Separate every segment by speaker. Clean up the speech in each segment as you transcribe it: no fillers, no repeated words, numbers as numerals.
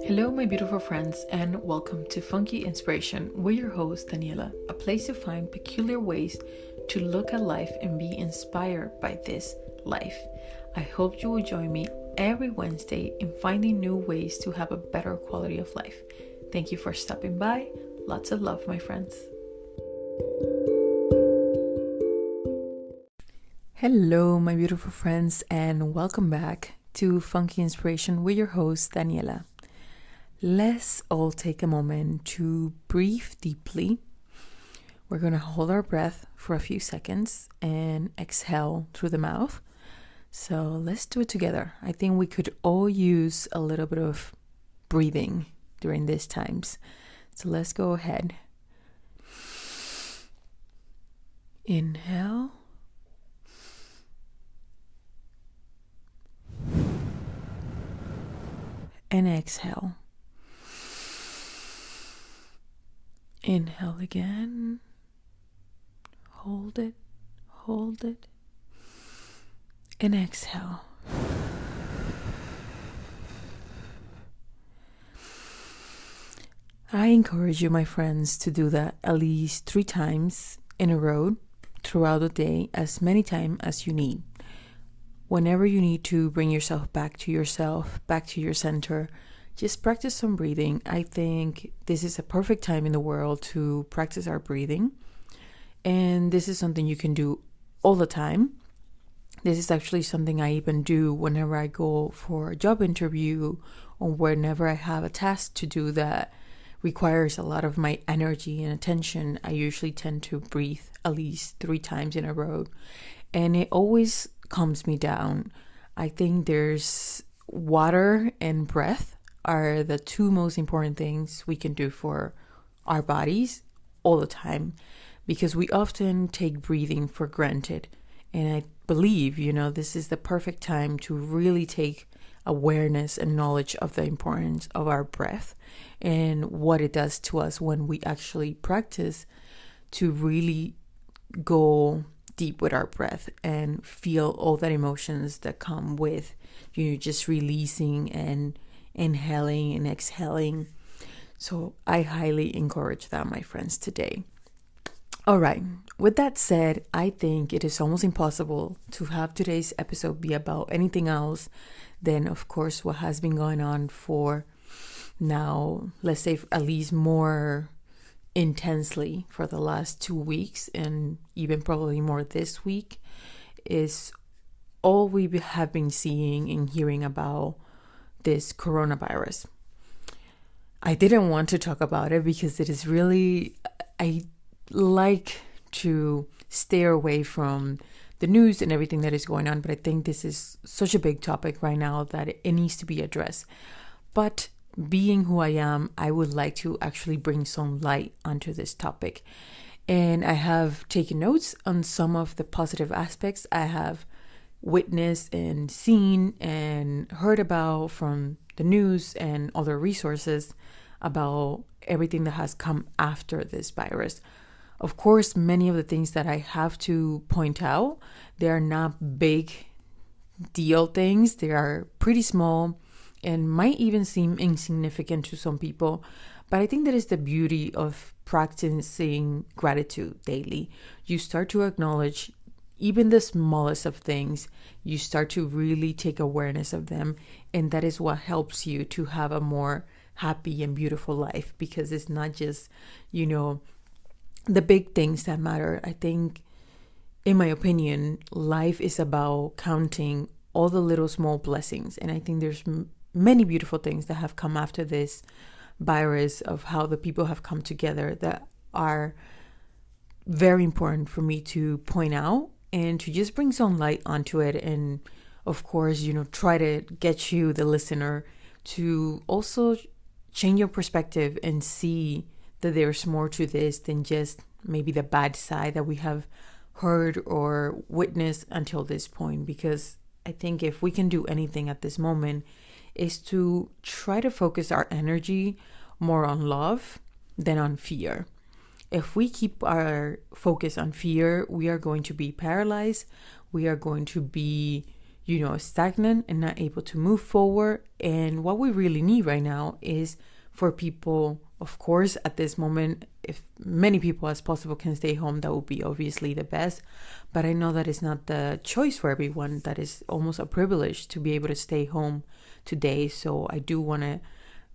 Speaker 1: Hello, my beautiful friends, and welcome to Funky Inspiration. We're your host, Daniela, a place to find peculiar ways to look at life and be inspired by this life. I hope you will join me every Wednesday in finding new ways to have a better quality of life. Thank you for stopping by. Lots of love, my friends. Hello, my beautiful friends, and welcome back to Funky Inspiration with your host, Daniela. Let's all take a moment to breathe deeply. We're going to hold our breath for a few seconds and exhale through the mouth. So let's do it together. I think we could all use a little bit of breathing during these times. So let's go ahead. Inhale. And exhale. Inhale again. Hold it. And exhale. I encourage you, my friends, to do that at least 3 times in a row throughout the day, as many times as you need. Whenever you need to bring yourself, back to your center, just practice some breathing. I think this is a perfect time in the world to practice our breathing. And this is something you can do all the time. This is actually something I even do whenever I go for a job interview or whenever I have a task to do that requires a lot of my energy and attention. I usually tend to breathe at least 3 times in a row. And it always calms me down. I think there's water and breath are the 2 most important things we can do for our bodies all the time, because we often take breathing for granted. And I believe, this is the perfect time to really take awareness and knowledge of the importance of our breath and what it does to us when we actually practice to really go deep with our breath and feel all that emotions that come with, just releasing and inhaling and exhaling. So I highly encourage that, my friends, today. All right. With that said, I think it is almost impossible to have today's episode be about anything else than, of course, what has been going on for now, let's say at least more intensely for the last 2 weeks, and even probably more this week, is all we have been seeing and hearing about this coronavirus. I didn't want to talk about it because it is really, I like to stay away from the news and everything that is going on, but I think this is such a big topic right now that it needs to be addressed. But being who I am, I would like to actually bring some light onto this topic. And I have taken notes on some of the positive aspects I have witnessed and seen and heard about from the news and other resources about everything that has come after this virus. Of course, many of the things that I have to point out, they are not big deal things. They are pretty small and might even seem insignificant to some people. But I think that is the beauty of practicing gratitude daily. You start to acknowledge even the smallest of things. You start to really take awareness of them. And that is what helps you to have a more happy and beautiful life, because it's not just, the big things that matter. I think, in my opinion, life is about counting all the little small blessings. And I think there's many beautiful things that have come after this virus, of how the people have come together, that are very important for me to point out and to just bring some light onto it. And of course, try to get you, the listener, to also change your perspective and see that there's more to this than just maybe the bad side that we have heard or witnessed until this point. Because I think if we can do anything at this moment, is to try to focus our energy more on love than on fear. If we keep our focus on fear, we are going to be paralyzed. We are going to be, stagnant and not able to move forward. And what we really need right now is for people, of course, at this moment, if many people as possible can stay home, that would be obviously the best. But I know that it's not the choice for everyone. That is almost a privilege to be able to stay home today. So I do want to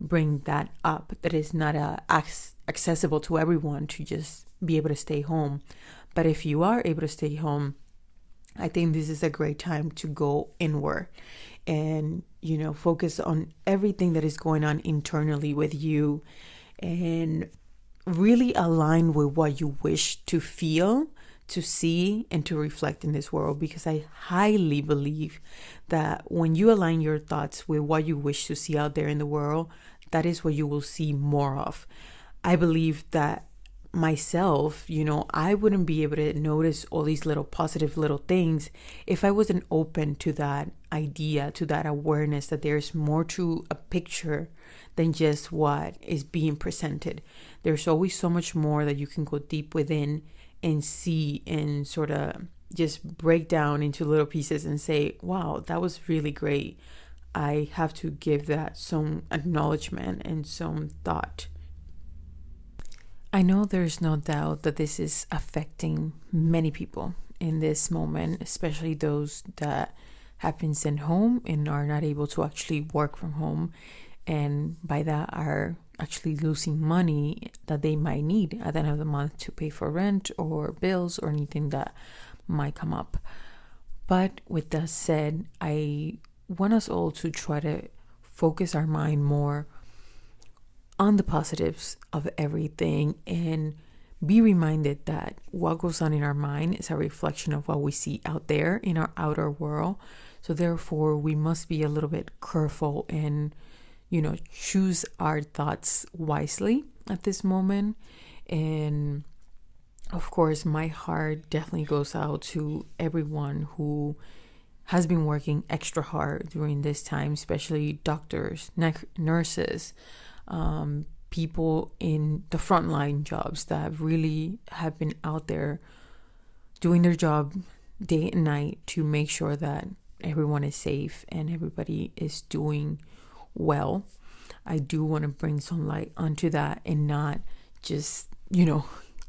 Speaker 1: bring that up, that it's not accessible to everyone to just be able to stay home. But if you are able to stay home, I think this is a great time to go inward and, focus on everything that is going on internally with you and really align with what you wish to feel, to see, and to reflect in this world. Because I highly believe that when you align your thoughts with what you wish to see out there in the world, that is what you will see more of. I believe that myself, I wouldn't be able to notice all these little positive little things if I wasn't open to that idea, to that awareness that there's more to a picture than just what is being presented. There's always so much more that you can go deep within and see and sort of just break down into little pieces and say, wow, that was really great. I have to give that some acknowledgement and some thought. I know there's no doubt that this is affecting many people in this moment, especially those that have been sent home and are not able to actually work from home. And by that are actually losing money that they might need at the end of the month to pay for rent or bills or anything that might come up. But with that said, I want us all to try to focus our mind more on the positives of everything and be reminded that what goes on in our mind is a reflection of what we see out there in our outer world. So therefore, we must be a little bit careful and, choose our thoughts wisely at this moment. And of course, my heart definitely goes out to everyone who has been working extra hard during this time, especially doctors, nurses, people in the frontline jobs that really have been out there doing their job day and night to make sure that everyone is safe and everybody is doing well. I do want to bring some light onto that and not just,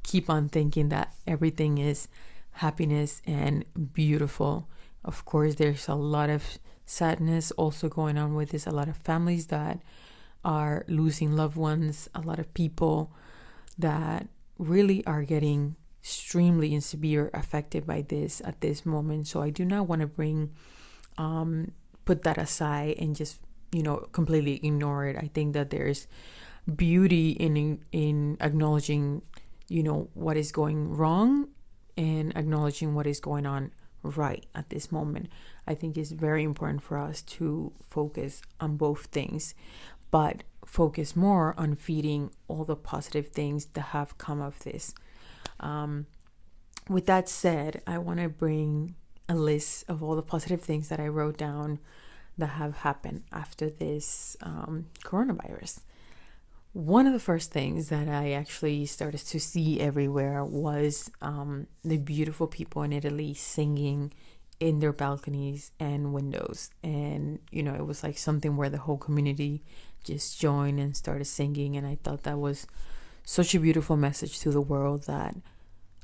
Speaker 1: keep on thinking that everything is happiness and beautiful. Of course, there's a lot of sadness also going on with this, a lot of families that are losing loved ones, a lot of people that really are getting extremely and severe affected by this at this moment. So I do not want to put that aside and just, completely ignore it. I think that there's beauty in acknowledging, what is going wrong and acknowledging what is going on right at this moment. I think it's very important for us to focus on both things, but focus more on feeding all the positive things that have come of this. With that said, I want to bring a list of all the positive things that I wrote down that have happened after this coronavirus. One of the first things that I actually started to see everywhere was the beautiful people in Italy singing in their balconies and windows. And, it was like something where the whole community just joined and started singing. And I thought that was such a beautiful message to the world that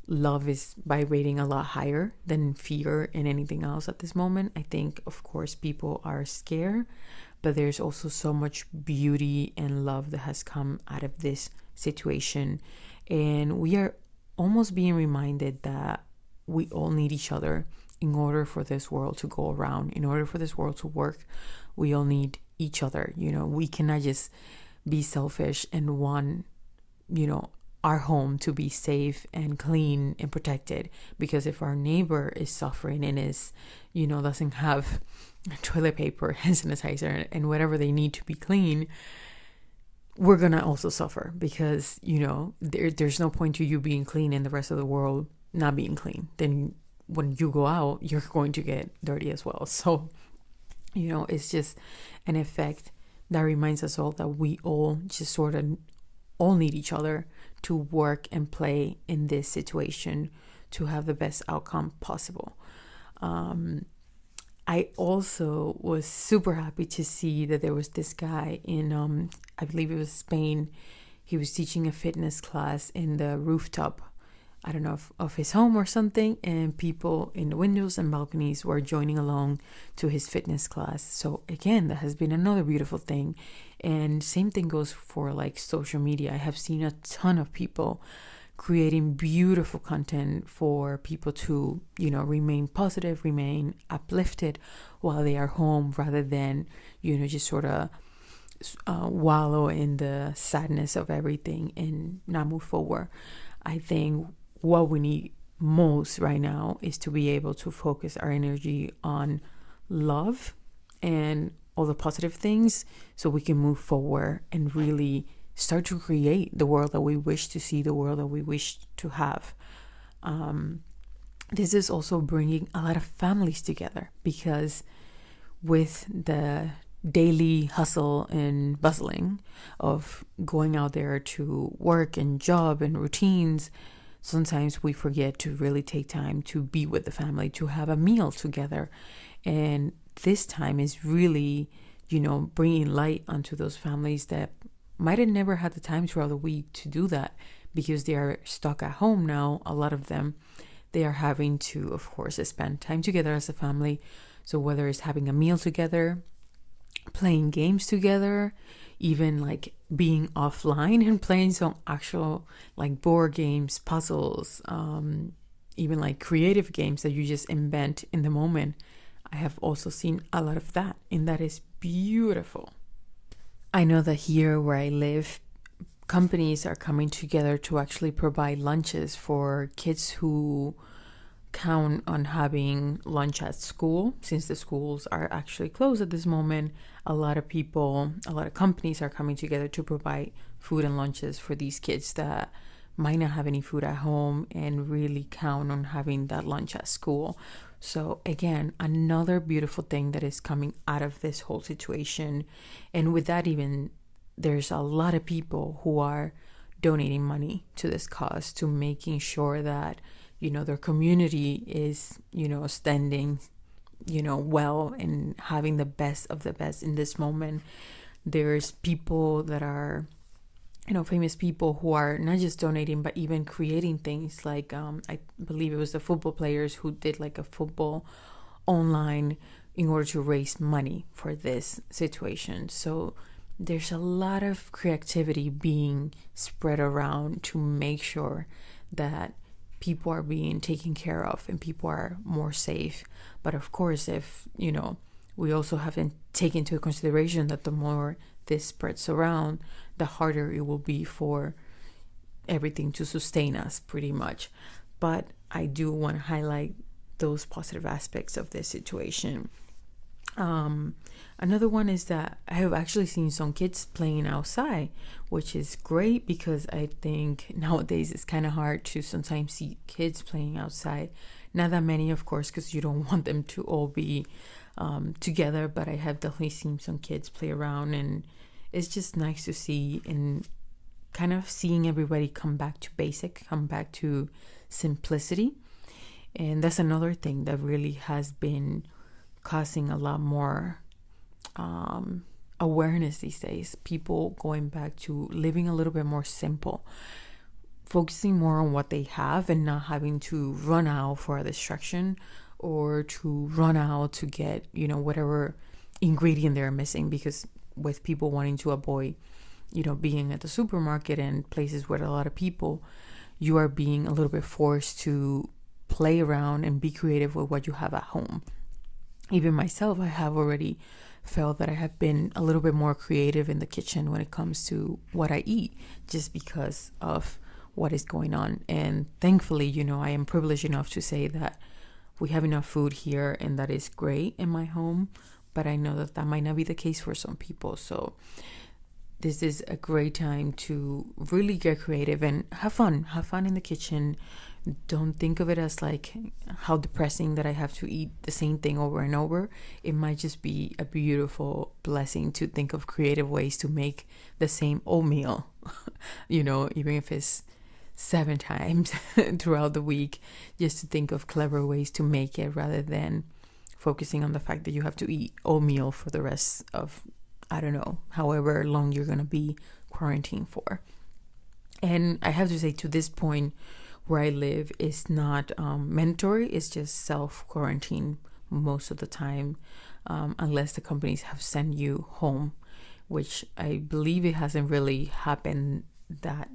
Speaker 1: love is vibrating a lot higher than fear and anything else at this moment. I think, of course, people are scared, but there's also so much beauty and love that has come out of this situation. And we are almost being reminded that we all need each other in order for this world to go around, in order for this world to work. We all need each other. We cannot just be selfish and want, our home to be safe and clean and protected, because if our neighbor is suffering and is, doesn't have toilet paper, hand sanitizer, and whatever they need to be clean, we're gonna also suffer, because there's no point to you being clean and the rest of the world not being clean. Then when you go out, you're going to get dirty as well. So it's just an effect that reminds us all that we all just sort of all need each other to work and play in this situation to have the best outcome possible. I also was super happy to see that there was this guy in, I believe it was Spain. He was teaching a fitness class in the rooftop, I don't know, of his home or something. And people in the windows and balconies were joining along to his fitness class. So again, that has been another beautiful thing. And same thing goes for like social media. I have seen a ton of people creating beautiful content for people to, remain positive, remain uplifted while they are home, rather than, just sort of wallow in the sadness of everything and not move forward. I think what we need most right now is to be able to focus our energy on love and all the positive things, so we can move forward and really start to create the world that we wish to see, the world that we wish to have. This is also bringing a lot of families together, because with the daily hustle and bustling of going out there to work and job and routines, sometimes we forget to really take time to be with the family, to have a meal together. And this time is really, bringing light onto those families that might have never had the time throughout the week to do that, because they are stuck at home now. A lot of them, they are having to, of course, spend time together as a family. So whether it's having a meal together, playing games together, even like being offline and playing some actual like board games, puzzles, even like creative games that you just invent in the moment. I have also seen a lot of that, and that is beautiful. I know that here where I live, companies are coming together to actually provide lunches for kids who count on having lunch at school. Since the schools are actually closed at this moment, a lot of companies are coming together to provide food and lunches for these kids that might not have any food at home and really count on having that lunch at school. So again, another beautiful thing that is coming out of this whole situation. And with that, even there's a lot of people who are donating money to this cause, to making sure that, their community is, standing, well and having the best of the best in this moment. There's people that are, famous people who are not just donating, but even creating things like, I believe it was the football players who did like a football online in order to raise money for this situation. So there's a lot of creativity being spread around to make sure that people are being taken care of and people are more safe. But of course, if, we also have to take into consideration that the more this spreads around, the harder it will be for everything to sustain us, pretty much. But I do want to highlight those positive aspects of this situation. Another one is that I have actually seen some kids playing outside, which is great, because I think nowadays it's kind of hard to sometimes see kids playing outside. Not that many, of course, because you don't want them to all be together, but I have definitely seen some kids play around, and it's just nice to see, and kind of seeing everybody come back to basic, come back to simplicity. And that's another thing that really has been causing a lot more awareness these days. People going back to living a little bit more simple, focusing more on what they have and not having to run out for a distraction or to run out to get, whatever ingredient they're missing. Because with people wanting to avoid, being at the supermarket and places with a lot of people, you are being a little bit forced to play around and be creative with what you have at home. Even myself, I have already felt that I have been a little bit more creative in the kitchen when it comes to what I eat, just because of what is going on. And thankfully, I am privileged enough to say that we have enough food here, and that is great in my home. But I know that that might not be the case for some people. So this is a great time to really get creative and have fun in the kitchen. Don't think of it as like how depressing that I have to eat the same thing over and over. It might just be a beautiful blessing to think of creative ways to make the same oatmeal, even if it's 7 times throughout the week, just to think of clever ways to make it rather than focusing on the fact that you have to eat oatmeal for the rest of, I don't know, however long you're going to be quarantined for. And I have to say, to this point where I live, is not mandatory. It's just self-quarantine most of the time, unless the companies have sent you home, which I believe it hasn't really happened that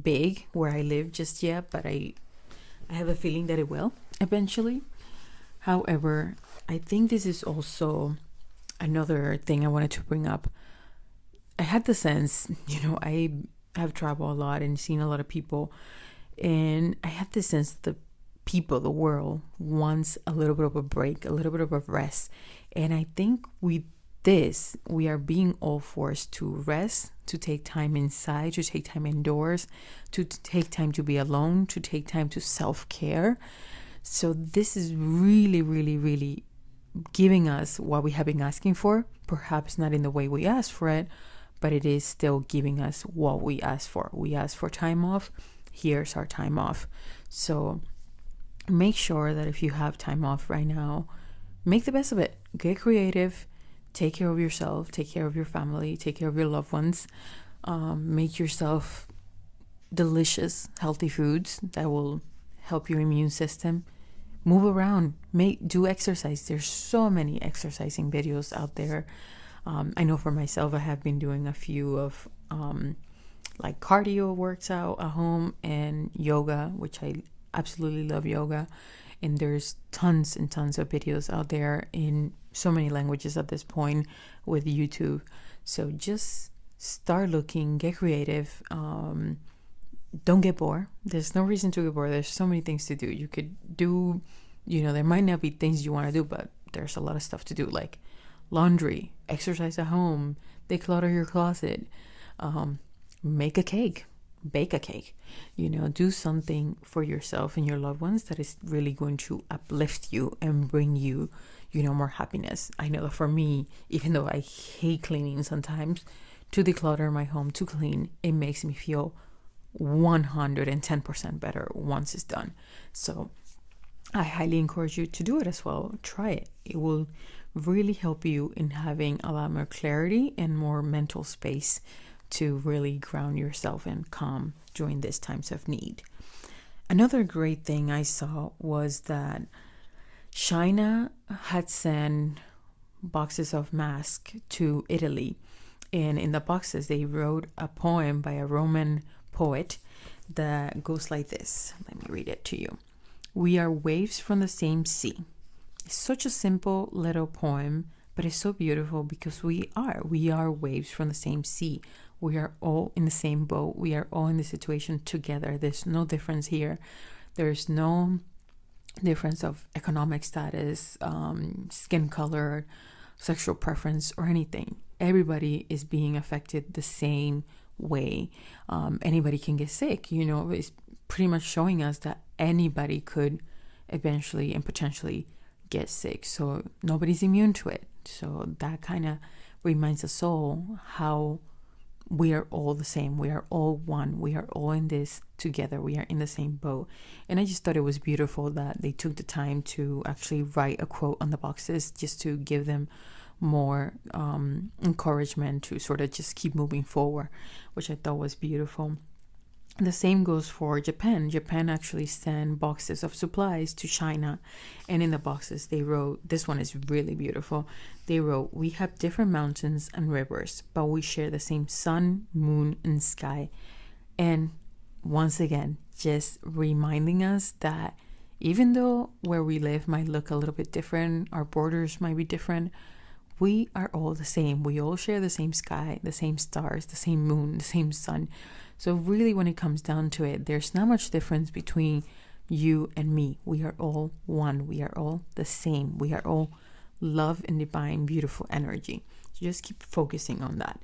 Speaker 1: big where I live just yet, but I have a feeling that it will eventually. However, I think this is also another thing I wanted to bring up. I had the sense, I have traveled a lot and seen a lot of people, and I had the sense that the people, the world, wants a little bit of a break, a little bit of a rest. And I think with this, we are being all forced to rest, to take time inside, to take time indoors, to take time to be alone, to take time to self-care. So this is really, really, really giving us what we have been asking for, perhaps not in the way we asked for it, but it is still giving us what we asked for. We asked for time off. Here's our time off. So make sure that if you have time off right now, make the best of it. Get creative. Take care of yourself. Take care of your family. Take care of your loved ones. Make yourself delicious, healthy foods that will help your immune system. Move around. Do exercise. There's so many exercising videos out there. I know for myself, I have been doing a few of like cardio works out at home and yoga, which I absolutely love yoga. And there's tons and tons of videos out there in so many languages at this point with YouTube. So just start looking, get creative. Don't get bored. There's no reason to get bored. There's so many things to do. You could do, there might not be things you want to do, but there's a lot of stuff to do, like laundry, exercise at home, declutter your closet, make a cake, bake a cake, do something for yourself and your loved ones that is really going to uplift you and bring you, more happiness. I know that for me, even though I hate cleaning sometimes, to declutter my home, to clean, it makes me feel 110% better once it's done. So I highly encourage you to do it as well. Try it. It will really help you in having a lot more clarity and more mental space to really ground yourself and calm during these times of need. Another great thing I saw was that China had sent boxes of masks to Italy, and in the boxes they wrote a poem by a Roman poet that goes like this. Let me read it to you. We are waves from the same sea. It's such a simple little poem, but it's so beautiful because we are waves from the same sea. We are all in the same boat. We are all in the situation together. There's no difference here. There's no difference of economic status, skin color, sexual preference, or anything. Everybody is being affected the same way. Anybody can get sick. It's pretty much showing us that anybody could eventually and potentially get sick. So nobody's immune to it. So that kind of reminds us all how we are all the same. We are all one. We are all in this together. We are in the same boat. And I just thought it was beautiful that they took the time to actually write a quote on the boxes just to give them more encouragement to sort of just keep moving forward, which I thought was beautiful. The same goes for Japan. Japan actually sent boxes of supplies to China, and in the boxes they wrote, this one is really beautiful. They wrote, we have different mountains and rivers, but we share the same sun, moon, and sky. And once again, just reminding us that even though where we live might look a little bit different, our borders might be different, we are all the same. We all share the same sky, the same stars, the same moon, the same sun. So really, when it comes down to it, there's not much difference between you and me. We are all one. We are all the same. We are all love and divine, beautiful energy. So just keep focusing on that.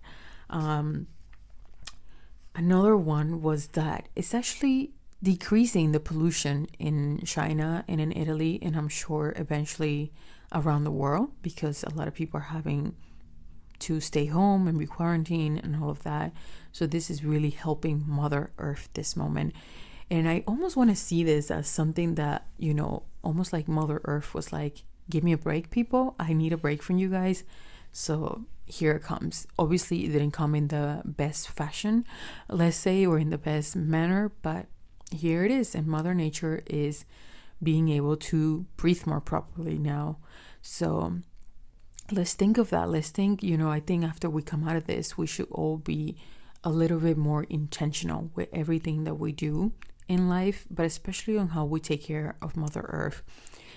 Speaker 1: Another one was that it's actually decreasing the pollution in China and in Italy, and I'm sure eventually around the world, because a lot of people are having to stay home and be quarantined and all of that. So this is really helping Mother Earth this moment. And I almost want to see this as something that, almost like Mother Earth was like, give me a break, people. I need a break from you guys. So here it comes. Obviously, it didn't come in the best fashion, let's say, or in the best manner, but here it is. And Mother Nature is being able to breathe more properly now. So let's think of that. Let's think, I think after we come out of this, we should all be a little bit more intentional with everything that we do in life, but especially on how we take care of Mother Earth.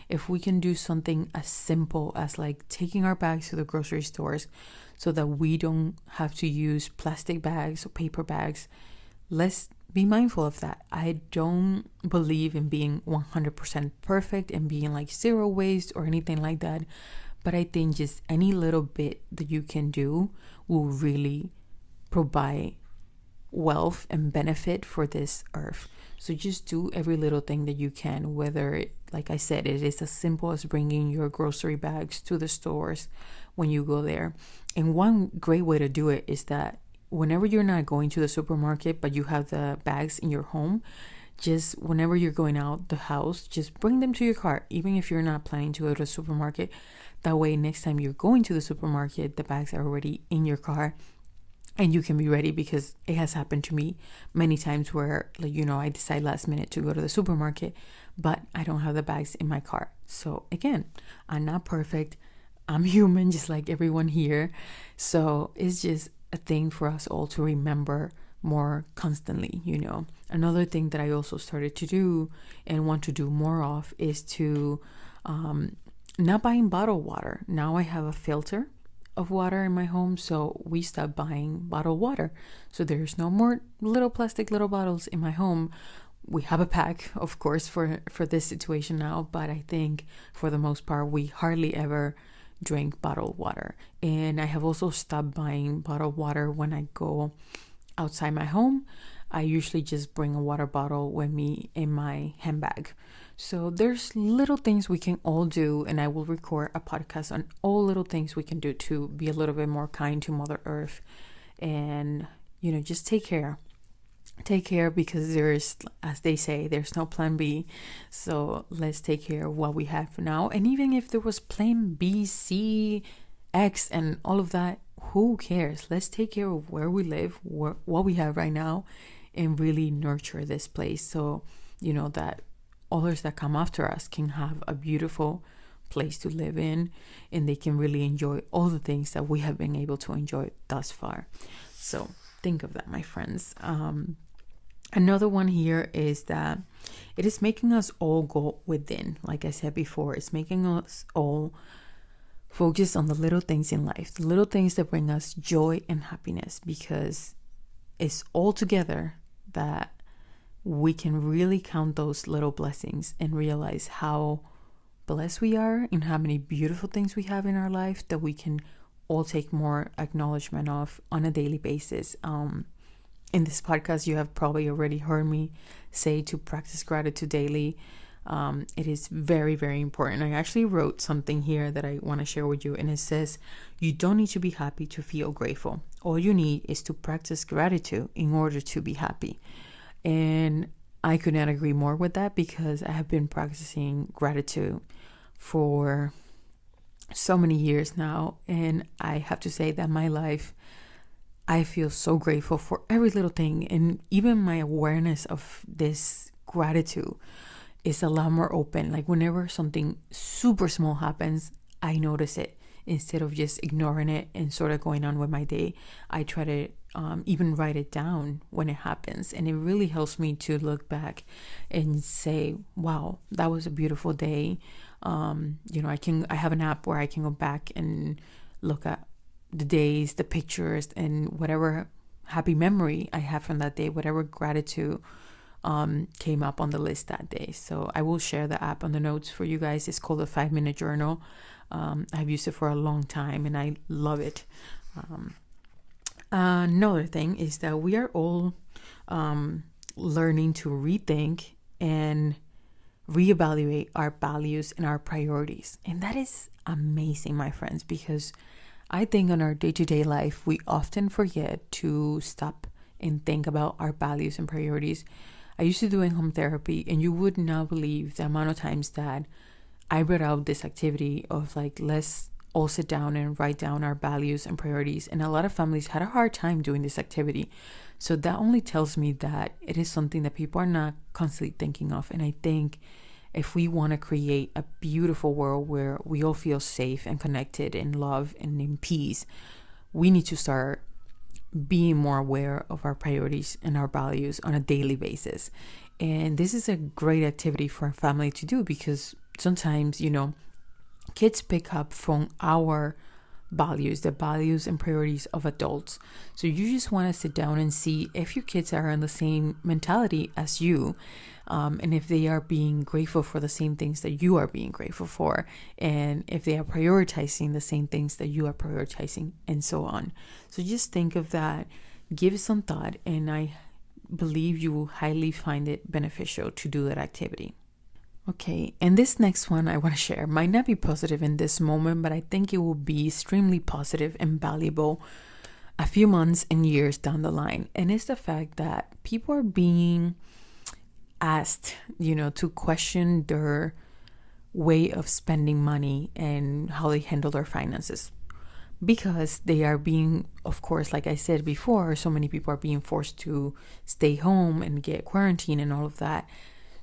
Speaker 1: If we can do something as simple as like taking our bags to the grocery stores so that we don't have to use plastic bags or paper bags, let's be mindful of that. I don't believe in being 100% perfect and being like zero waste or anything like that, but I think just any little bit that you can do will really provide wealth and benefit for this earth. So just do every little thing that you can, whether, like I said, it is as simple as bringing your grocery bags to the stores when you go there. And one great way to do it is that whenever you're not going to the supermarket, but you have the bags in your home, just whenever you're going out the house, just bring them to your car, even if you're not planning to go to the supermarket. That way, next time you're going to the supermarket, the bags are already in your car and you can be ready, because it has happened to me many times where, I decide last minute to go to the supermarket, but I don't have the bags in my car. So again, I'm not perfect. I'm human, just like everyone here. So it's just a thing for us all to remember more constantly. Another thing that I also started to do and want to do more of is to not buying bottled water. Now I have a filter of water in my home, so we stopped buying bottled water. So there's no more little plastic little bottles in my home. We have a pack, of course, for this situation now, but I think for the most part we hardly ever drink bottled water. And I have also stopped buying bottled water when I go outside my home. I usually just bring a water bottle with me in my handbag. So there's little things we can all do, and I will record a podcast on all little things we can do to be a little bit more kind to Mother Earth. And, just take care. Take care, because there's, as they say, there's no plan B. So let's take care of what we have for now. And even if there was plan B, C, X, and all of that, who cares? Let's take care of where we live, what we have right now, and really nurture this place. So, that others that come after us can have a beautiful place to live in, and they can really enjoy all the things that we have been able to enjoy thus far. So think of that, my friends. Another one here is that it is making us all go within. Like I said before, it's making us all focus on the little things in life, the little things that bring us joy and happiness, because it's all together that we can really count those little blessings and realize how blessed we are and how many beautiful things we have in our life that we can all take more acknowledgement of on a daily basis. In this podcast, you have probably already heard me say to practice gratitude daily. It is very, very important. I actually wrote something here that I want to share with you, and it says, you don't need to be happy to feel grateful. All you need is to practice gratitude in order to be happy. And I could not agree more with that, because I have been practicing gratitude for so many years now. And I have to say that my life, I feel so grateful for every little thing. And even my awareness of this gratitude is a lot more open. Like whenever something super small happens, I notice it. Instead of just ignoring it and sort of going on with my day, I try to even write it down when it happens. And it really helps me to look back and say, wow, that was a beautiful day. I have an app where I can go back and look at the days, the pictures, and whatever happy memory I have from that day, whatever gratitude came up on the list that day. So I will share the app on the notes for you guys. It's called the 5-Minute Journal. I've used it for a long time and I love it. Another thing is that we are all learning to rethink and reevaluate our values and our priorities. And that is amazing, my friends, because I think in our day-to-day life, we often forget to stop and think about our values and priorities. I used to do in home therapy, and you would not believe the amount of times that I brought out this activity of like, let's all sit down and write down our values and priorities. And a lot of families had a hard time doing this activity. So that only tells me that it is something that people are not constantly thinking of. And I think if we want to create a beautiful world where we all feel safe and connected and love and in peace, we need to start being more aware of our priorities and our values on a daily basis. And this is a great activity for a family to do, because sometimes, kids pick up from our values, the values and priorities of adults. So you just want to sit down and see if your kids are in the same mentality as you, and if they are being grateful for the same things that you are being grateful for, and if they are prioritizing the same things that you are prioritizing, and so on. So just think of that, give it some thought, and I believe you will highly find it beneficial to do that activity. Okay, and this next one I want to share might not be positive in this moment, but I think it will be extremely positive and valuable a few months and years down the line. And it's the fact that people are being asked, to question their way of spending money and how they handle their finances. Because they are being, of course, like I said before, so many people are being forced to stay home and get quarantined and all of that.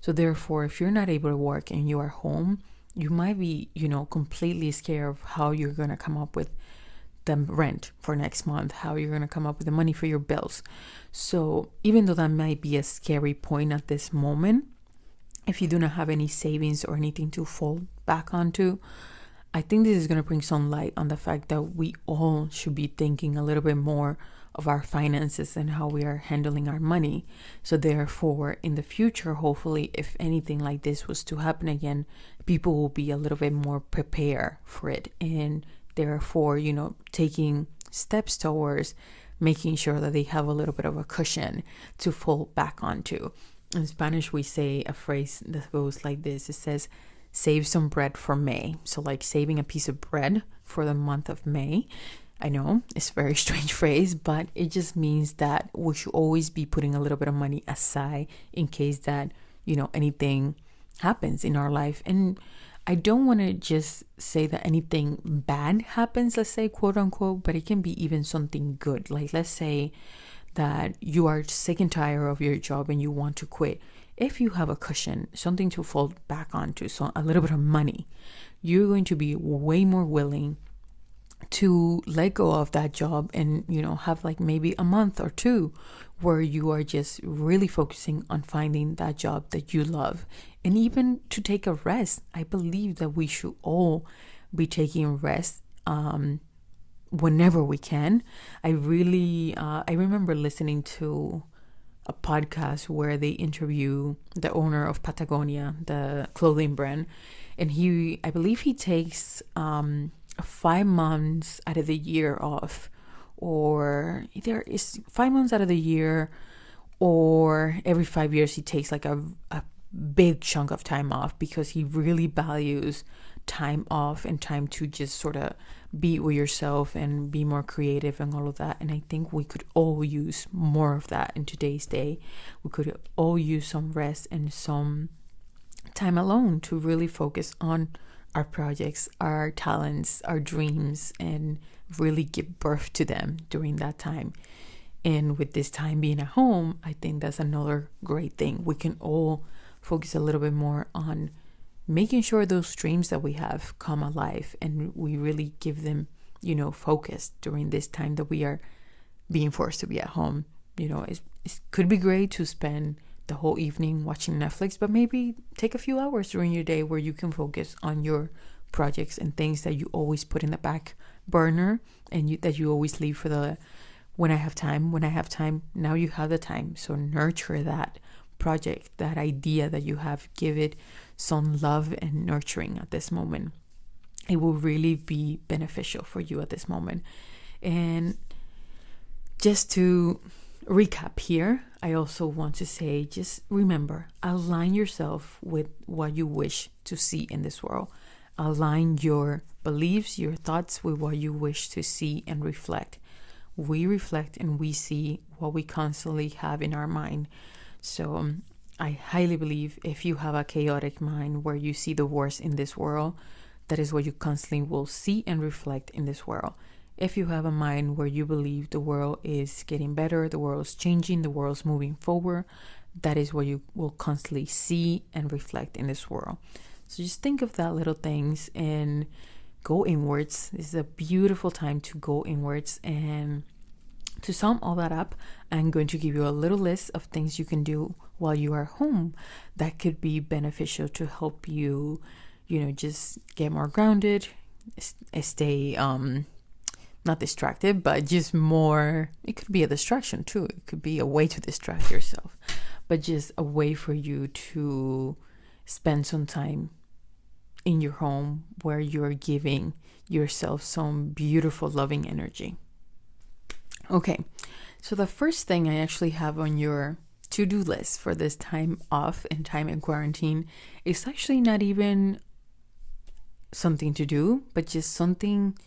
Speaker 1: So therefore, if you're not able to work and you are home, you might be, completely scared of how you're going to come up with the rent for next month, how you're going to come up with the money for your bills. So even though that might be a scary point at this moment, if you do not have any savings or anything to fall back onto, I think this is going to bring some light on the fact that we all should be thinking a little bit more of our finances and how we are handling our money. So therefore, in the future, hopefully, if anything like this was to happen again, people will be a little bit more prepared for it. And therefore, taking steps towards making sure that they have a little bit of a cushion to fall back onto. In Spanish, we say a phrase that goes like this. It says, save some bread for May. So like saving a piece of bread for the month of May. I know it's a very strange phrase, but it just means that we should always be putting a little bit of money aside in case that, anything happens in our life. And I don't want to just say that anything bad happens, let's say, quote unquote, but it can be even something good. Like, let's say that you are sick and tired of your job and you want to quit. If you have a cushion, something to fall back onto, so a little bit of money, you're going to be way more willing to let go of that job and, have like maybe a month or two where you are just really focusing on finding that job that you love. And even to take a rest. I believe that we should all be taking rest whenever we can. I remember listening to a podcast where they interview the owner of Patagonia, the clothing brand, and I believe he takes 5 months out of the year off, or either is 5 months out of the year, or every 5 years he takes like a big chunk of time off, because he really values time off and time to just sort of be with yourself and be more creative and all of that. And I think we could all use more of that in today's day. We could all use some rest and some time alone to really focus on our projects, our talents, our dreams, and really give birth to them during that time. And with this time being at home, I think that's another great thing. We can all focus a little bit more on making sure those dreams that we have come alive, and we really give them, focus during this time that we are being forced to be at home. It could be great to spend the whole evening watching Netflix, but maybe take a few hours during your day where you can focus on your projects and things that you always put in the back burner, and that you always leave for when I have time. Now you have the time. So nurture that project, that idea that you have. Give it some love and nurturing at this moment. It will really be beneficial for you at this moment. And just to recap here, I also want to say, just remember, align yourself with what you wish to see in this world. Align your beliefs, your thoughts with what you wish to see and reflect. We reflect and we see what we constantly have in our mind. So I highly believe if you have a chaotic mind where you see the worst in this world, that is what you constantly will see and reflect in this world. If you have a mind where you believe the world is getting better, the world is changing, the world is moving forward, that is what you will constantly see and reflect in this world. So just think of that little things and go inwards. This is a beautiful time to go inwards. And to sum all that up, I'm going to give you a little list of things you can do while you are home that could be beneficial to help you, just get more grounded, stay not distracted, but just more. It could be a distraction too. It could be a way to distract yourself, but just a way for you to spend some time in your home where you're giving yourself some beautiful, loving energy. Okay, so the first thing I actually have on your to-do list for this time off and time in quarantine is actually not even something to do, but just something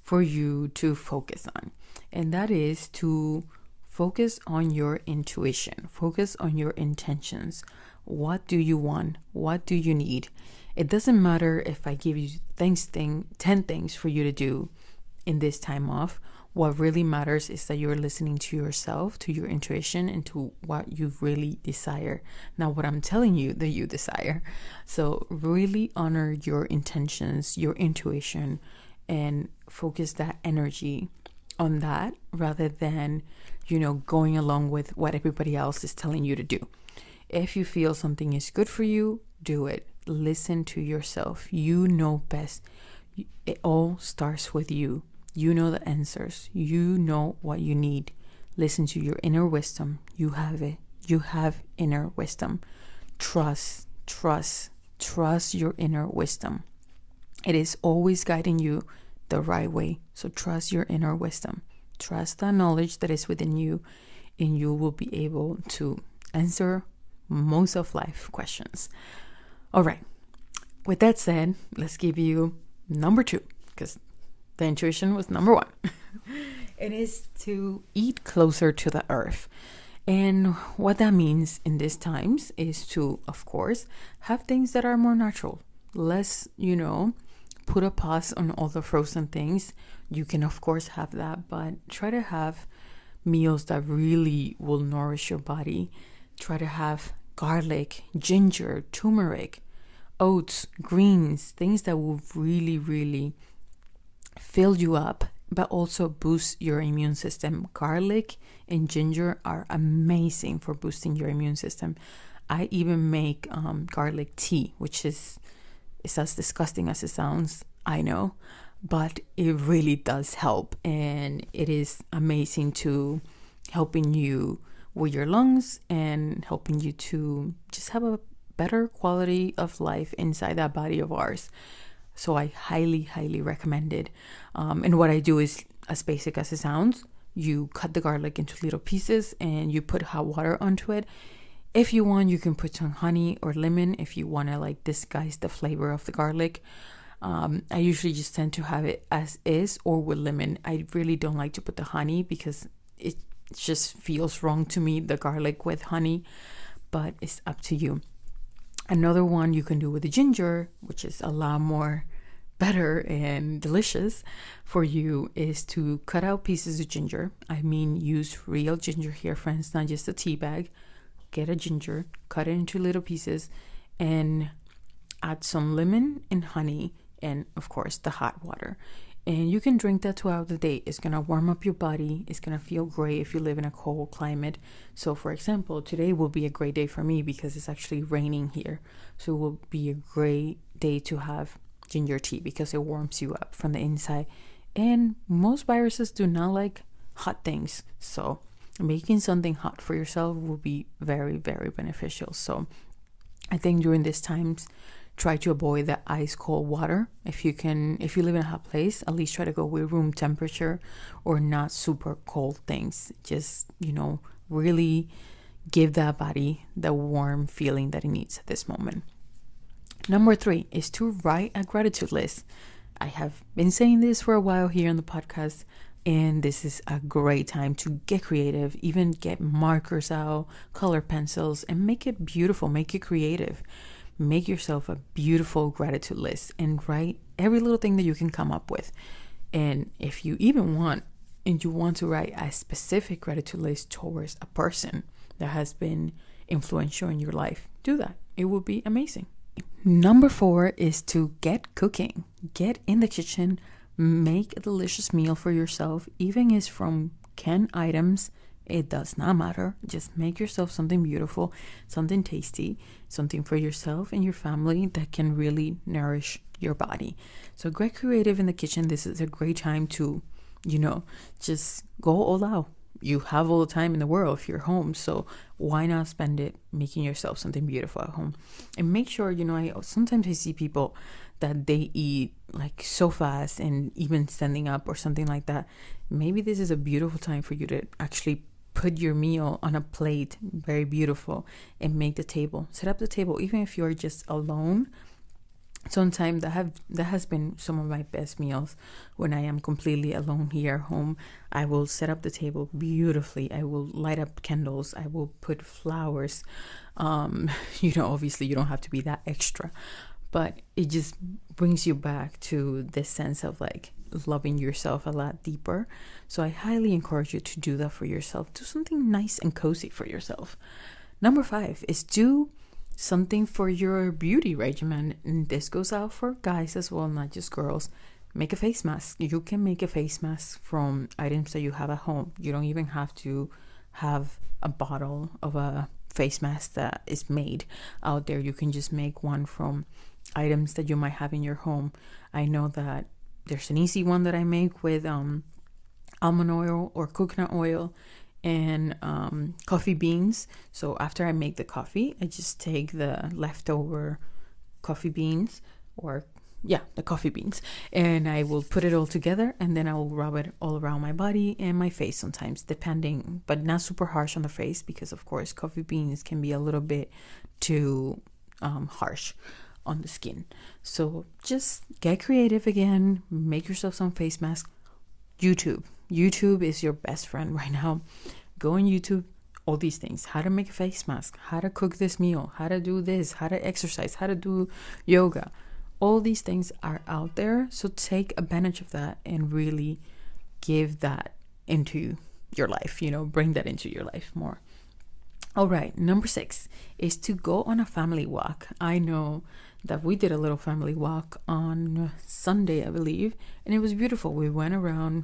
Speaker 1: for you to focus on. And that is to focus on your intuition, focus on your intentions. What do you want? What do you need? It doesn't matter if I give you 10 things for you to do in this time off. What really matters is that you're listening to yourself, to your intuition, and to what you really desire. Not what I'm telling you that you desire. So really honor your intentions, your intuition, and focus that energy on that rather than, going along with what everybody else is telling you to do. If you feel something is good for you, do it. Listen to yourself. You know best. It all starts with you. You know the answers. You know what you need. Listen to your inner wisdom. You have it. You have inner wisdom. Trust your inner wisdom. It is always guiding you the right way. So trust your inner wisdom. Trust the knowledge that is within you, and you will be able to answer most of life questions. All right. With that said, let's give you number 2, because the intuition was number 1. It is to eat closer to the earth. And what that means in these times is to, of course, have things that are more natural. Less, put a pause on all the frozen things. You can, of course, have that, but try to have meals that really will nourish your body. Try to have garlic, ginger, turmeric, oats, greens, things that will really, really fill you up, but also boost your immune system. Garlic and ginger are amazing for boosting your immune system. I even make garlic tea, which is as disgusting as it sounds, I know, but it really does help, and it is amazing to helping you with your lungs and helping you to just have a better quality of life inside that body of ours. So I highly, highly recommend it. And what I do is as basic as it sounds. You cut the garlic into little pieces and you put hot water onto it. If you want, you can put some honey or lemon if you want to disguise the flavor of the garlic. I usually just tend to have it as is or with lemon. I really don't like to put the honey because it just feels wrong to me, the garlic with honey, but it's up to you. Another one you can do with the ginger, which is a lot more better and delicious for you, is to cut out pieces of ginger. I mean, use real ginger here, friends, not just a tea bag. Get a ginger, cut it into little pieces, and add some lemon and honey, and of course the hot water. And you can drink that throughout the day. It's gonna warm up your body. It's gonna feel great if you live in a cold climate. So for example, today will be a great day for me because it's actually raining here. So it will be a great day to have ginger tea because it warms you up from the inside. And most viruses do not like hot things. So making something hot for yourself will be very, very beneficial. So I think during these times, try to avoid the ice cold water. If you live in a hot place, at least try to go with room temperature or not super cold things. Just, really give that body the warm feeling that it needs at this moment. Number 3 is to write a gratitude list. I have been saying this for a while here on the podcast, And this is a great time to get creative, even get markers out, color pencils, and make it beautiful, make it creative. Make yourself a beautiful gratitude list and write every little thing that you can come up with. And if you even want, and you want to write a specific gratitude list towards a person that has been influential in your life, do that. It will be amazing. Number 4 is to get cooking. Get in the kitchen, make a delicious meal for yourself, even if it's from canned items. It does not matter. Just make yourself something beautiful, something tasty, something for yourself and your family that can really nourish your body. So get creative in the kitchen. This is a great time to, just go all out. You have all the time in the world if you're home, so why not spend it making yourself something beautiful at home? And make sure, sometimes I see people that they eat like so fast and even standing up or something like that. Maybe this is a beautiful time for you to actually put your meal on a plate, very beautiful, and make the table. Set up the table, even if you're just alone. Sometimes that has been some of my best meals when I am completely alone here at home. I will set up the table beautifully. I will light up candles. I will put flowers. Obviously you don't have to be that extra, but it just brings you back to this sense of like loving yourself a lot deeper. So I highly encourage you to do that for yourself. Do something nice and cozy for yourself. Number 5 is do something for your beauty regimen. And this goes out for guys as well, not just girls. Make a face mask. You can make a face mask from items that you have at home. You don't even have to have a bottle of a face mask that is made out there. You can just make one from items that you might have in your home. I know that there's an easy one that I make with almond oil or coconut oil and coffee beans. So after I make the coffee, I just take the leftover coffee beans the coffee beans, and I will put it all together, and then I will rub it all around my body and my face sometimes, depending, but not super harsh on the face, because of course coffee beans can be a little bit too harsh on the skin. So just get creative again, make yourself some face mask. YouTube is your best friend right now. Go on YouTube, all these things, how to make a face mask, how to cook this meal, how to do this, how to exercise, how to do yoga. All these things are out there, so take advantage of that and really give that into your life, bring that into your life more. All right, number 6 is to go on a family walk. I know that we did a little family walk on Sunday, I believe, and it was beautiful. We went around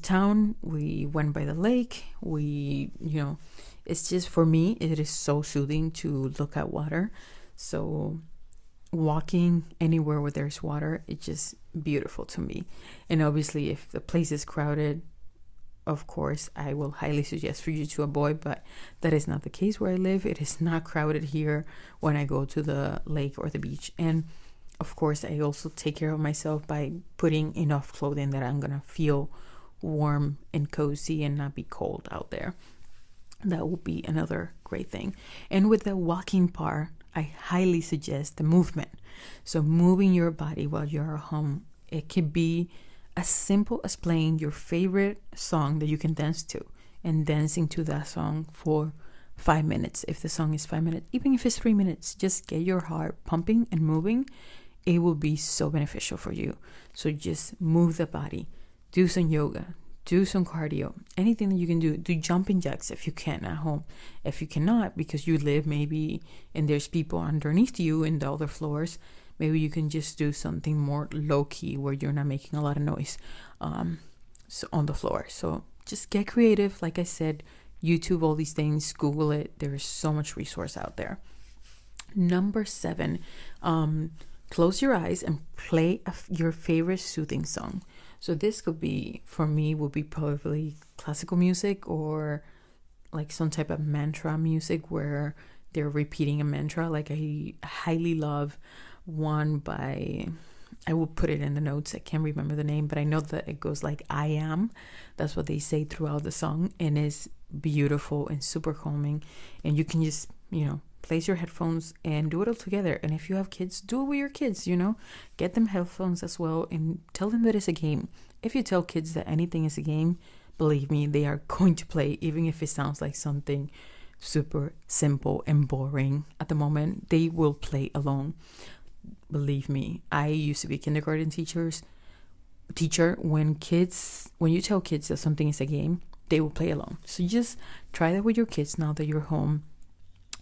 Speaker 1: town, we went by the lake, it's just, for me, it is so soothing to look at water. So walking anywhere where there's water, it's just beautiful to me. And obviously if the place is crowded, of course I will highly suggest for you to avoid, but that is not the case where I live. It is not crowded here when I go to the lake or the beach. And of course I also take care of myself by putting enough clothing that I'm gonna feel warm and cozy and not be cold out there. That will be another great thing. And with the walking part, I highly suggest the movement. So moving your body while you're at home. It could be as simple as playing your favorite song that you can dance to and dancing to that song for 5 minutes. If the song is 5 minutes, even if it's 3 minutes, just get your heart pumping and moving. It will be so beneficial for you. So just move the body, do some yoga, do some cardio, anything that you can do. Do jumping jacks if you can at home. If you cannot, because you live maybe and there's people underneath you in the other floors, maybe you can just do something more low-key where you're not making a lot of noise so on the floor. So just get creative. Like I said, YouTube, all these things, Google it. There is so much resource out there. Number 7, close your eyes and play your favorite soothing song. So this could be, for me, would be probably classical music or like some type of mantra music where they're repeating a mantra. Like I highly love one by, I will put it in the notes. I can't remember the name, but I know that it goes like I am. That's what they say throughout the song, and it's beautiful and super calming. And you can just, place your headphones and do it all together. And if you have kids, do it with your kids, get them headphones as well and tell them that it's a game. If you tell kids that anything is a game, believe me, they are going to play, even if it sounds like something super simple and boring at the moment. They will play alone. Believe me, I used to be a kindergarten teacher. When you tell kids that something is a game, they will play along. So just try that with your kids now that you're home.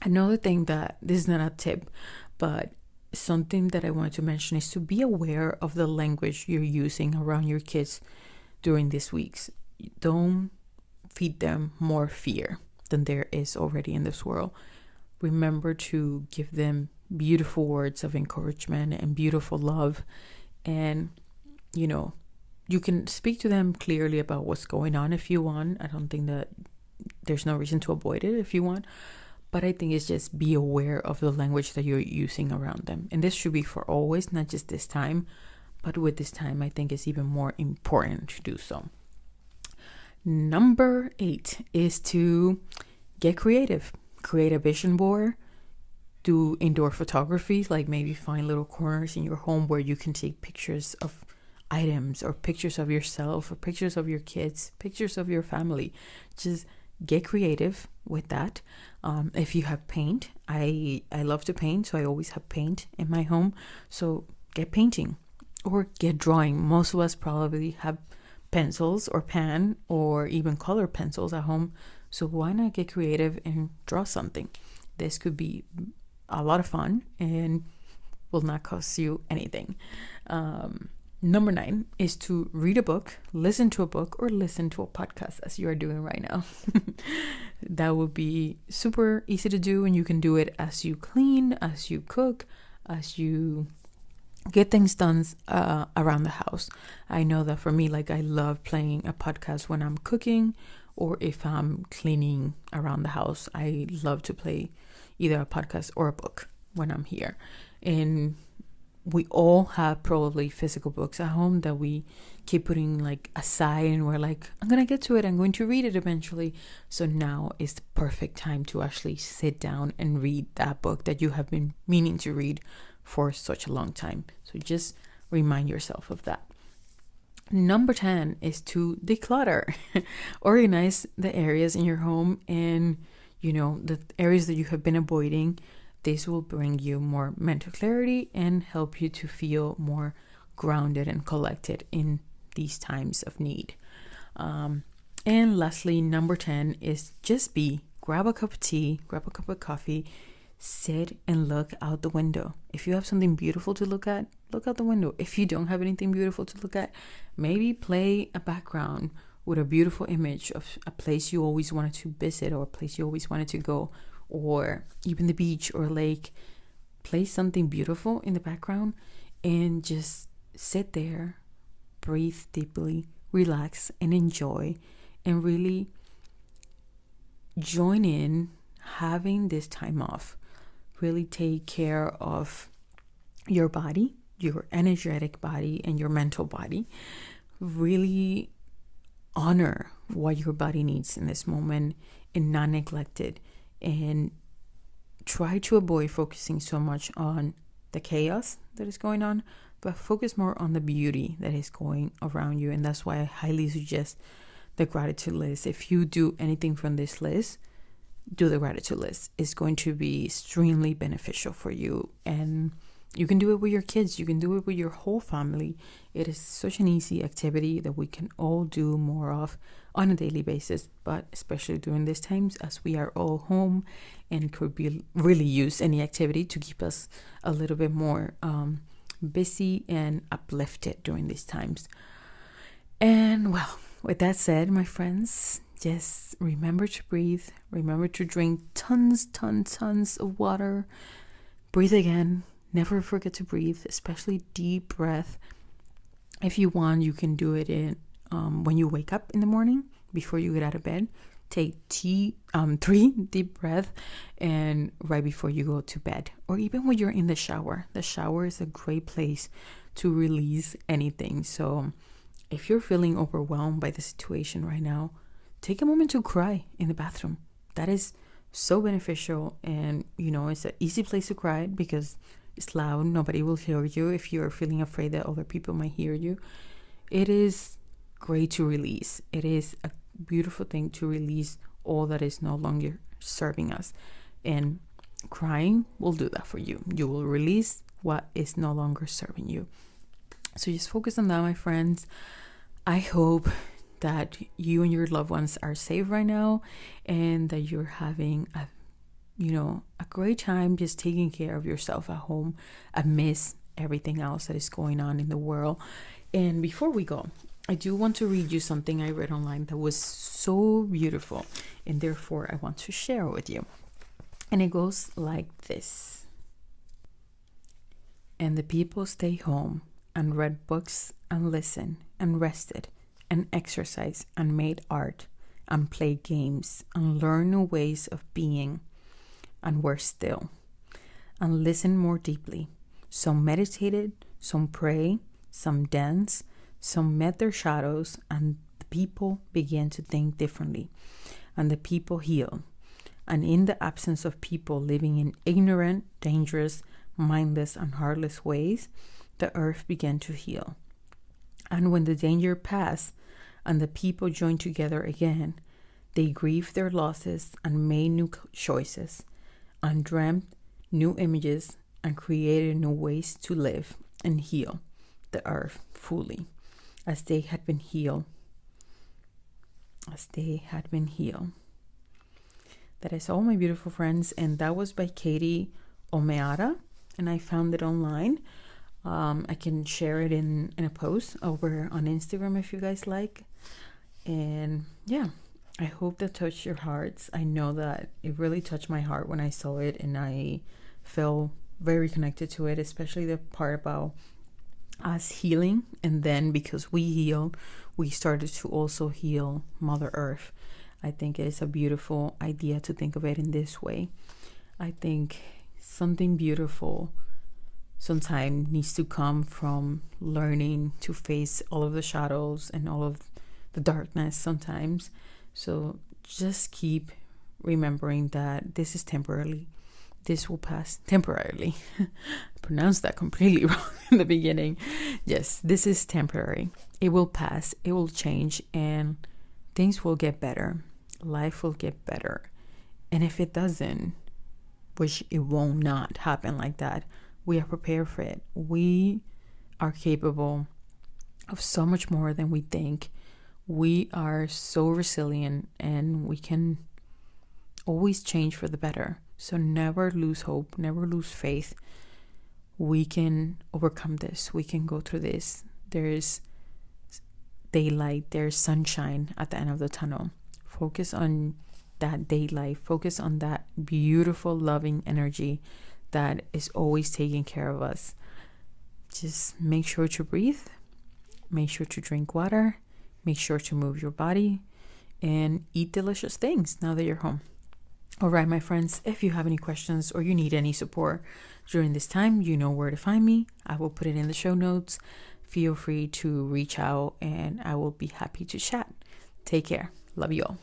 Speaker 1: Another thing, that this is not a tip, but something that I wanted to mention, is to be aware of the language you're using around your kids during these weeks. Don't feed them more fear than there is already in this world. Remember to give them beautiful words of encouragement and beautiful love. And, you can speak to them clearly about what's going on if you want. I don't think that there's no reason to avoid it if you want. But I think it's just be aware of the language that you're using around them. And this should be for always, not just this time. But with this time, I think it's even more important to do so. Number 8 is to get creative. Create a vision board. Do indoor photography, like maybe find little corners in your home where you can take pictures of items, or pictures of yourself, or pictures of your kids, pictures of your family. Just get creative with that. If you have paint, I love to paint, so I always have paint in my home. So get painting or get drawing. Most of us probably have pencils or pen or even color pencils at home. So why not get creative and draw something? This could be a lot of fun and will not cost you anything. Number 9 is to read a book, listen to a book, or listen to a podcast, as you are doing right now. That would be super easy to do, and you can do it as you clean, as you cook, as you get things done around the house. I know that for me, I love playing a podcast when I'm cooking, or if I'm cleaning around the house. I love to play either a podcast or a book when I'm here. And we all have probably physical books at home that we keep putting aside, and we're like, I'm going to get to it. I'm going to read it eventually. So now is the perfect time to actually sit down and read that book that you have been meaning to read for such a long time. So just remind yourself of that. Number 10 is to declutter. Organize the areas in your home and, the areas that you have been avoiding. This will bring you more mental clarity and help you to feel more grounded and collected in these times of need. And lastly, number 10 is just grab a cup of tea, grab a cup of coffee, sit and look out the window. If you have something beautiful to look at, look out the window. If you don't have anything beautiful to look at, maybe play a background with a beautiful image of a place you always wanted to visit, or a place you always wanted to go, or even the beach or lake. Place something beautiful in the background and just sit there, breathe deeply, relax, and enjoy, and really join in having this time off. Really take care of your body, your energetic body, and your mental body. Really honor what your body needs in this moment and not neglect it. And try to avoid focusing so much on the chaos that is going on, but focus more on the beauty that is going around you. And that's why I highly suggest the gratitude list. If you do anything from this list, do the gratitude list. It's going to be extremely beneficial for you. And you can do it with your kids. You can do it with your whole family. It is such an easy activity that we can all do more of on a daily basis, but especially during these times as we are all home and could be really use any activity to keep us a little bit more busy and uplifted during these times. And well, with that said, my friends, just remember to breathe. Remember to drink tons of water. Breathe again. Never forget to breathe, especially deep breath. If you want, you can do it in when you wake up in the morning before you get out of bed. Take 3 deep breaths and right before you go to bed, or even when you're in the shower. The shower is a great place to release anything. So if you're feeling overwhelmed by the situation right now, take a moment to cry in the bathroom. That is so beneficial, and it's an easy place to cry because it's loud. Nobody will hear you if you're feeling afraid that other people might hear you. It is great to release. It is a beautiful thing to release all that is no longer serving us. And crying will do that for you. You will release what is no longer serving you. So just focus on that, my friends. I hope that you and your loved ones are safe right now, and that you're having a great time just taking care of yourself at home amidst everything else that is going on in the world. And before we go, I do want to read you something I read online that was so beautiful, and therefore I want to share it with you. And it goes like this. And the people stayed home and read books and listened and rested and exercised and made art and played games and learned new ways of being and were still and listened more deeply. Some meditated, some prayed, some danced, some met their shadows, and the people began to think differently, and the people healed. And in the absence of people living in ignorant, dangerous, mindless, and heartless ways, the earth began to heal. And when the danger passed and the people joined together again, they grieved their losses and made new choices and dreamt new images and created new ways to live and heal the earth fully as they had been healed. That is all, my beautiful friends, and that was by Katie Omeara, and I found it online. I can share it in a post over on Instagram if you guys like. And yeah, I hope that touched your hearts. I know that it really touched my heart when I saw it, and I felt very connected to it, especially the part about us healing. And then because we healed, we started to also heal Mother Earth. I think it is a beautiful idea to think of it in this way. I think something beautiful sometimes needs to come from learning to face all of the shadows and all of the darkness sometimes. So just keep remembering that this is temporarily. This will pass temporarily. I pronounced that completely wrong in the beginning. Yes, this is temporary. It will pass. It will change, and things will get better. Life will get better. And if it doesn't, which it will not happen like that, we are prepared for it. We are capable of so much more than we think. We are so resilient, and we can always change for the better. So never lose hope, never lose faith. We can overcome this. We can go through this. There's daylight, there's sunshine at the end of the tunnel. Focus on that daylight. Focus on that beautiful, loving energy that is always taking care of us. Just make sure to breathe. Make sure to drink water. Make sure to move your body and eat delicious things now that you're home. All right, my friends, if you have any questions or you need any support during this time, you know where to find me. I will put it in the show notes. Feel free to reach out, and I will be happy to chat. Take care. Love you all.